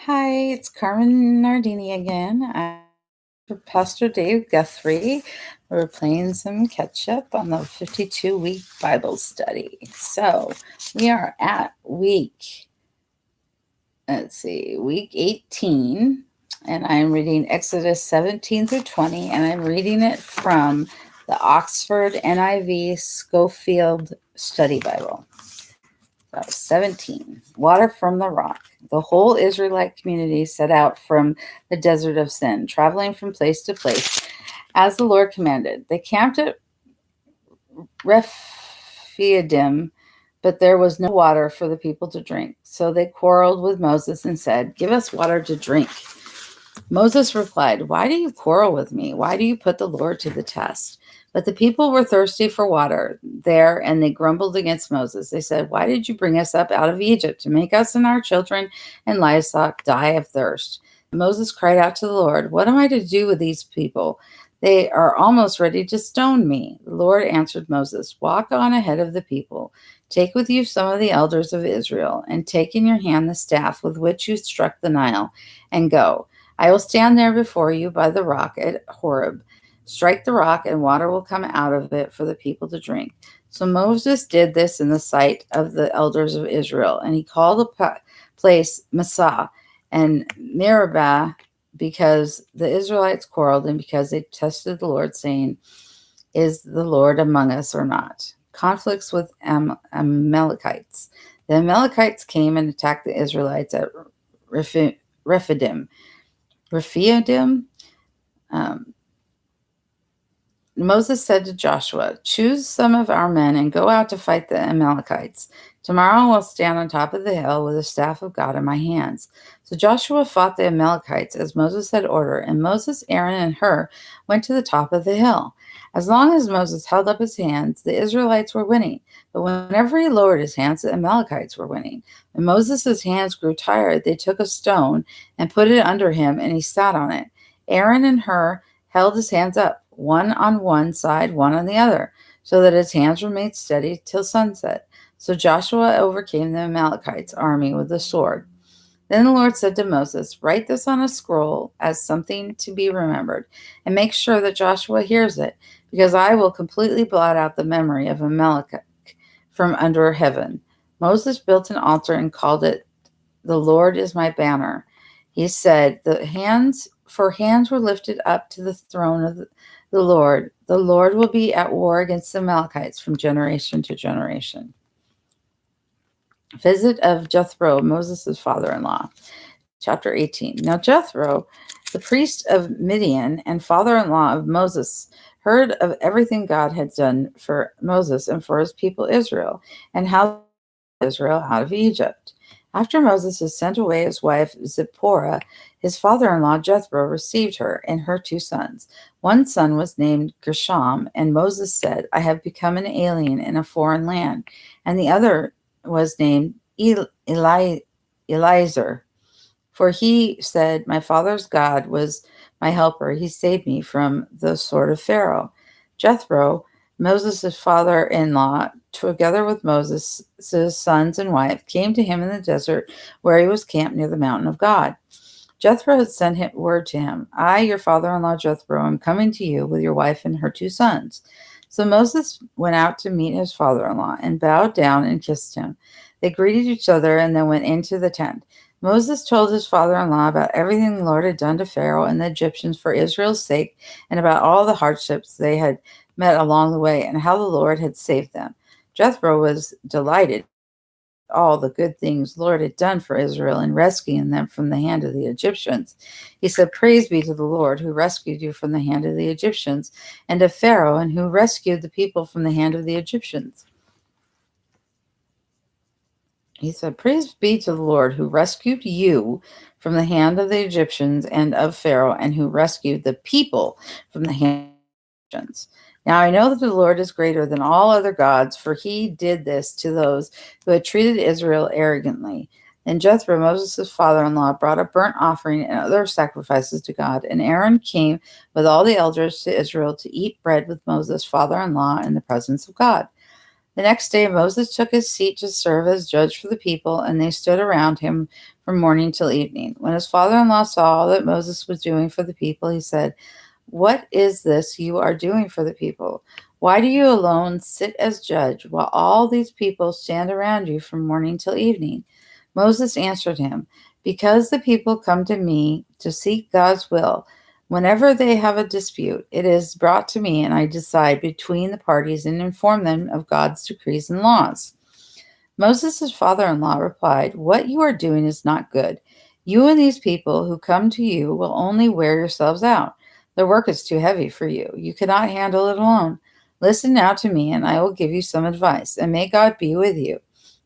Hi, it's Carmen Nardini again. I'm with Pastor Dave Guthrie. We're playing some catch up on the 52-week Bible study. So we are at week 18, and I'm reading Exodus 17 through 20, and I'm reading it from the Oxford NIV Schofield Study Bible. 17. Water from the rock. The whole Israelite community set out from the desert of Sin, traveling from place to place, as the Lord commanded. They camped at Rephidim, but there was no water for the people to drink. So they quarreled with Moses and said, "Give us water to drink." Moses replied, "Why do you quarrel with me? Why do you put the Lord to the test?" But the people were thirsty for water there, and they grumbled against Moses. They said, "Why did you bring us up out of Egypt to make us and our children and livestock die of thirst?" And Moses cried out to the Lord, "What am I to do with these people? They are almost ready to stone me." The Lord answered Moses, "Walk on ahead of the people. Take with you some of the elders of Israel, and take in your hand the staff with which you struck the Nile, and go. I will stand there before you by the rock at Horeb. Strike the rock, and water will come out of it for the people to drink." So Moses did this in the sight of the elders of Israel, and he called the place Massah and Meribah, because the Israelites quarreled and because they tested the Lord, saying, "Is the Lord among us or not?" Conflicts with Amalekites. The Amalekites came and attacked the Israelites at Rephidim. Moses said to Joshua, "Choose some of our men and go out to fight the Amalekites. Tomorrow I will stand on top of the hill with the staff of God in my hands." So Joshua fought the Amalekites as Moses had ordered, and Moses, Aaron, and Hur went to the top of the hill. As long as Moses held up his hands, the Israelites were winning. But whenever he lowered his hands, the Amalekites were winning. When Moses' hands grew tired, they took a stone and put it under him, and he sat on it. Aaron and Hur held his hands up, one on one side, one on the other, so that his hands remained steady till sunset. So Joshua overcame the Amalekites' army with the sword. Then the Lord said to Moses, "Write this on a scroll as something to be remembered, and make sure that Joshua hears it, because I will completely blot out the memory of Amalek from under heaven." Moses built an altar and called it, "The Lord is my banner." He said, hands were lifted up to the throne of the Lord. The Lord will be at war against the Amalekites from generation to generation. Visit of Jethro, Moses' father-in-law. Chapter 18. Now Jethro, the priest of Midian and father-in-law of Moses, heard of everything God had done for Moses and for his people Israel, and how Israel out of Egypt. After Moses had sent away his wife Zipporah, his father-in-law Jethro received her and her 2 sons. One son was named Gershom, and Moses said, "I have become an alien in a foreign land." And the other was named Eliezer, for he said, "My father's God was my helper. He saved me from the sword of Pharaoh." Jethro, Moses' father-in-law, together with Moses' sons and wife, came to him in the desert where he was camped near the mountain of God. Jethro had sent word to him, "I, your father-in-law Jethro, am coming to you with your wife and her 2 sons." So Moses went out to meet his father-in-law and bowed down and kissed him. They greeted each other and then went into the tent. Moses told his father-in-law about everything the Lord had done to Pharaoh and the Egyptians for Israel's sake, and about all the hardships they had met along the way, and how the Lord had saved them. Jethro was delighted at all the good things the Lord had done for Israel in rescuing them from the hand of the Egyptians. He said, "Praise be to the Lord who rescued you from the hand of the Egyptians, and of Pharaoh, and who rescued the people from the hand of the Egyptians." He said, "Praise be to the Lord who rescued you from the hand of the Egyptians and of Pharaoh, and who rescued the people from the hand of the Egyptians. Now I know that the Lord is greater than all other gods, for he did this to those who had treated Israel arrogantly." Then Jethro, Moses' father-in-law, brought a burnt offering and other sacrifices to God, and Aaron came with all the elders to Israel to eat bread with Moses' father-in-law in the presence of God. The next day Moses took his seat to serve as judge for the people, and they stood around him from morning till evening. When his father-in-law saw all that Moses was doing for the people, he said, "What is this you are doing for the people? Why do you alone sit as judge while all these people stand around you from morning till evening?" Moses answered him, "Because the people come to me to seek God's will. Whenever they have a dispute, it is brought to me, and I decide between the parties and inform them of God's decrees and laws." Moses' father-in-law replied, "What you are doing is not good. You and these people who come to you will only wear yourselves out. The work is too heavy for you. You cannot handle it alone. Listen now to me, and I will give you some advice, and may God be with you.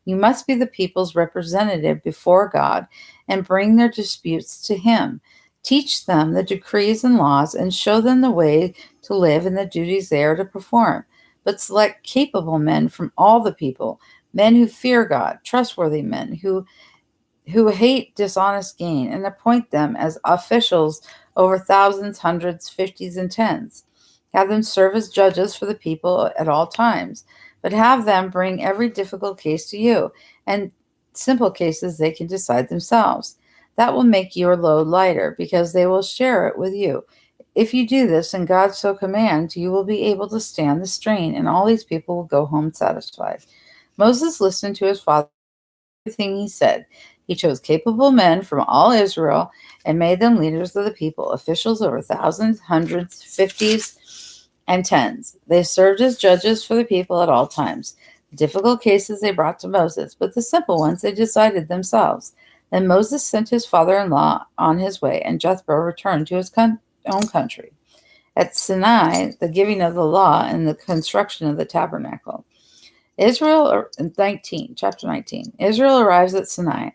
You must be the people's representative before God and bring their disputes to Him. Teach them the decrees and laws and show them the way to live and the duties they are to perform. But select capable men from all the people, men who fear God, trustworthy men who hate dishonest gain, and appoint them as officials over thousands, hundreds, fifties, and tens. Have them serve as judges for the people at all times, but have them bring every difficult case to you, and simple cases they can decide themselves. That will make your load lighter, because they will share it with you. If you do this, and God so commands, you will be able to stand the strain, and all these people will go home satisfied." Moses listened to his father, everything he said. He chose capable men from all Israel and made them leaders of the people, officials over thousands, hundreds, fifties, and tens. They served as judges for the people at all times. The difficult cases they brought to Moses, but the simple ones they decided themselves. Then Moses sent his father-in-law on his way, and Jethro returned to his own country. At Sinai, the giving of the law and the construction of the tabernacle. Chapter 19. Israel arrives at Sinai.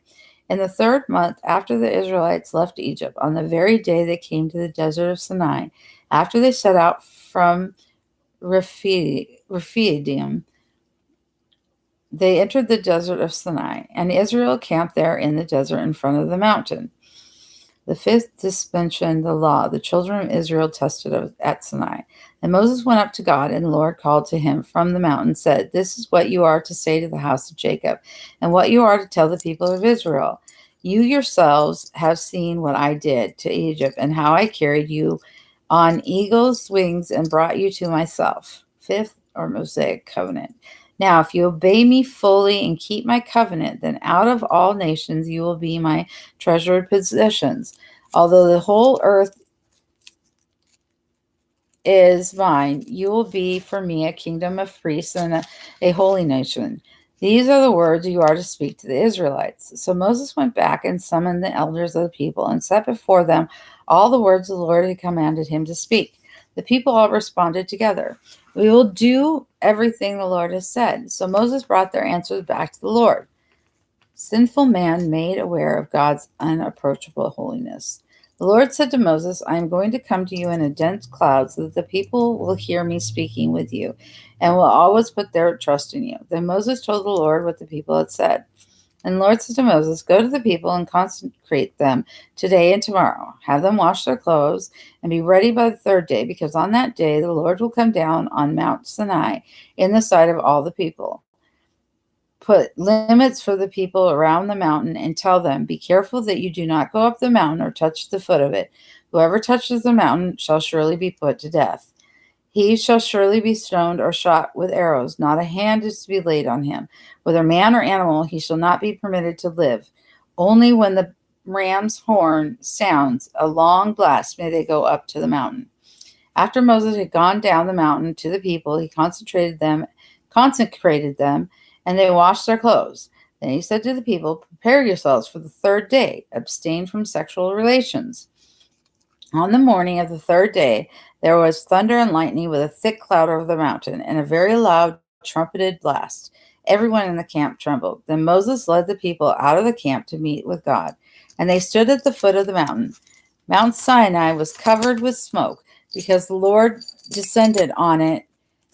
In the 3rd month after the Israelites left Egypt, on the very day they came to the desert of Sinai, after they set out from Rephidim, they entered the desert of Sinai, and Israel camped there in the desert in front of the mountain. The 5th dispensation, the law, the children of Israel tested at Sinai. And Moses went up to God, and the Lord called to him from the mountain, and said, "This is what you are to say to the house of Jacob, and what you are to tell the people of Israel. You yourselves have seen what I did to Egypt, and how I carried you on eagle's wings and brought you to myself." 5th, or Mosaic covenant. "Now, if you obey me fully and keep my covenant, then out of all nations you will be my treasured possessions. Although the whole earth is mine, you will be for me a kingdom of priests and a holy nation. These are the words you are to speak to the Israelites." So Moses went back and summoned the elders of the people and set before them all the words the Lord had commanded him to speak. The people all responded together, "We will do everything the Lord has said." So Moses brought their answers back to the Lord. Sinful man made aware of God's unapproachable holiness. The Lord said to Moses, "I am going to come to you in a dense cloud so that the people will hear me speaking with you and will always put their trust in you." Then Moses told the Lord what the people had said. And the Lord said to Moses, "Go to the people and consecrate them today and tomorrow. Have them wash their clothes and be ready by the 3rd day, because on that day the Lord will come down on Mount Sinai in the sight of all the people. Put limits for the people around the mountain and tell them, 'Be careful that you do not go up the mountain or touch the foot of it. Whoever touches the mountain shall surely be put to death. He shall surely be stoned or shot with arrows. Not a hand is to be laid on him. Whether man or animal, he shall not be permitted to live. Only when the ram's horn sounds a long blast may they go up to the mountain." After Moses had gone down the mountain to the people, he consecrated them, and they washed their clothes. Then he said to the people, "Prepare yourselves for the 3rd day. Abstain from sexual relations." On the morning of the 3rd day, there was thunder and lightning with a thick cloud over the mountain, and a very loud trumpeted blast. Everyone in the camp trembled. Then Moses led the people out of the camp to meet with God, and they stood at the foot of the mountain. Mount Sinai was covered with smoke, because the Lord descended on it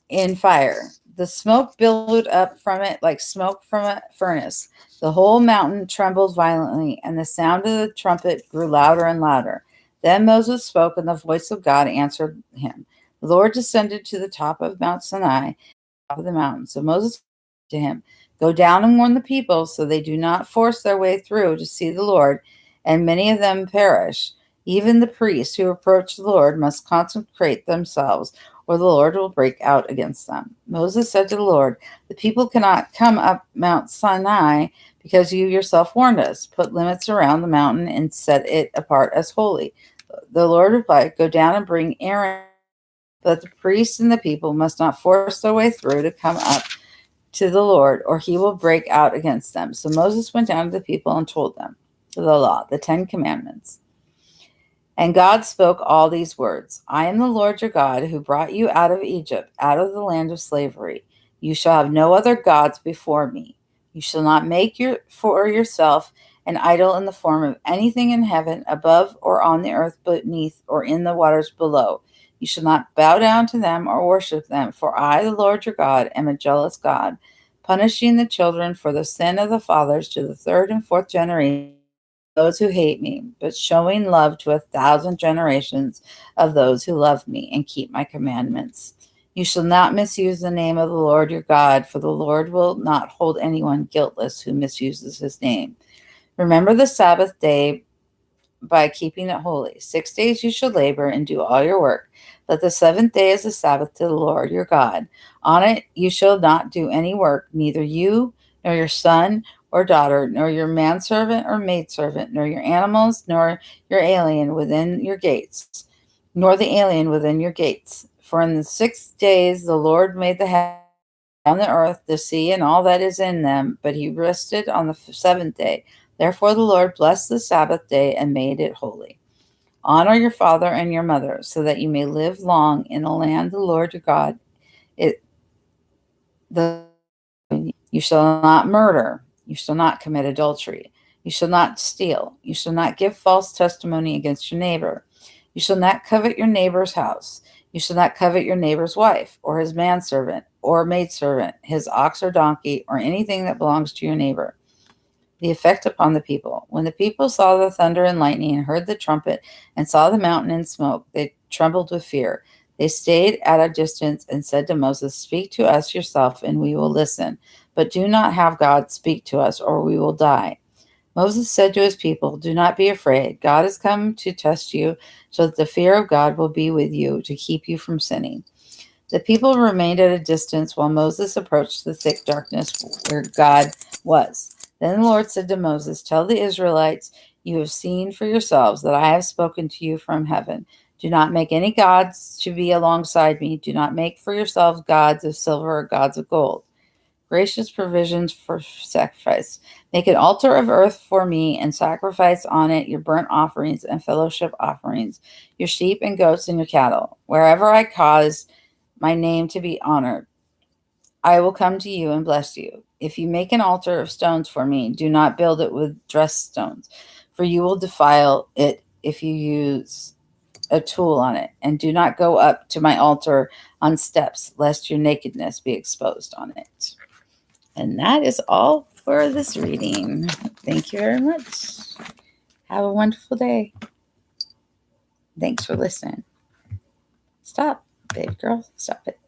in fire. The smoke billowed up from it like smoke from a furnace. The whole mountain trembled violently, and the sound of the trumpet grew louder and louder. Then Moses spoke, and the voice of God answered him. The Lord descended to the top of Mount Sinai, top of the mountain. So Moses to him, "Go down and warn the people so they do not force their way through to see the Lord, and many of them perish. Even the priests who approach the Lord must consecrate themselves, or the Lord will break out against them." Moses said to the Lord, "The people cannot come up Mount Sinai because you yourself warned us. Put limits around the mountain and set it apart as holy." The Lord replied, "Go down and bring Aaron, but the priests and the people must not force their way through to come up to the Lord, or he will break out against them." So Moses went down to the people and told them the law, the 10 Commandments. And God spoke all these words: "I am the Lord your God who brought you out of Egypt, out of the land of slavery. You shall have no other gods before me. You shall not make for yourself an idol in the form of anything in heaven, above, or on the earth beneath, or in the waters below. You shall not bow down to them or worship them, for I, the Lord your God, am a jealous God, punishing the children for the sin of the fathers to the third and fourth generation those who hate me, but showing love to 1,000 generations of those who love me and keep my commandments. You shall not misuse the name of the Lord your God, for the Lord will not hold anyone guiltless who misuses his name. Remember the Sabbath day by keeping it holy. 6 days you shall labor and do all your work, but the seventh day is the Sabbath to the Lord your God. On it you shall not do any work, neither you nor your son or daughter, nor your manservant or maidservant, nor your animals, nor your alien within your gates, nor the alien within your gates. For in the 6 days the Lord made the heaven and the earth, the sea, and all that is in them, but he rested on the seventh day. Therefore the Lord blessed the Sabbath day and made it holy. Honor your father and your mother, so that you may live long in the land the Lord your God. You shall not murder. You shall not commit adultery. You shall not steal. You shall not give false testimony against your neighbor. You shall not covet your neighbor's house. You shall not covet your neighbor's wife, or his manservant, or maidservant, his ox or donkey, or anything that belongs to your neighbor. The effect upon the people. When the people saw the thunder and lightning and heard the trumpet and saw the mountain in smoke, they trembled with fear. They stayed at a distance and said to Moses, "Speak to us yourself, and we will listen. But do not have God speak to us, or we will die." Moses said to his people, "Do not be afraid. God has come to test you, so that the fear of God will be with you to keep you from sinning." The people remained at a distance while Moses approached the thick darkness where God was. Then the Lord said to Moses, "Tell the Israelites, you have seen for yourselves that I have spoken to you from heaven. Do not make any gods to be alongside me. Do not make for yourselves gods of silver or gods of gold. Gracious provisions for sacrifice. Make an altar of earth for me and sacrifice on it your burnt offerings and fellowship offerings, your sheep and goats and your cattle. Wherever I cause my name to be honored, I will come to you and bless you. If you make an altar of stones for me, do not build it with dressed stones, for you will defile it if you use a tool on it. And do not go up to my altar on steps, lest your nakedness be exposed on it." And that is all for this reading. Thank you very much. Have a wonderful day. Thanks for listening. Stop, baby girl. Stop it.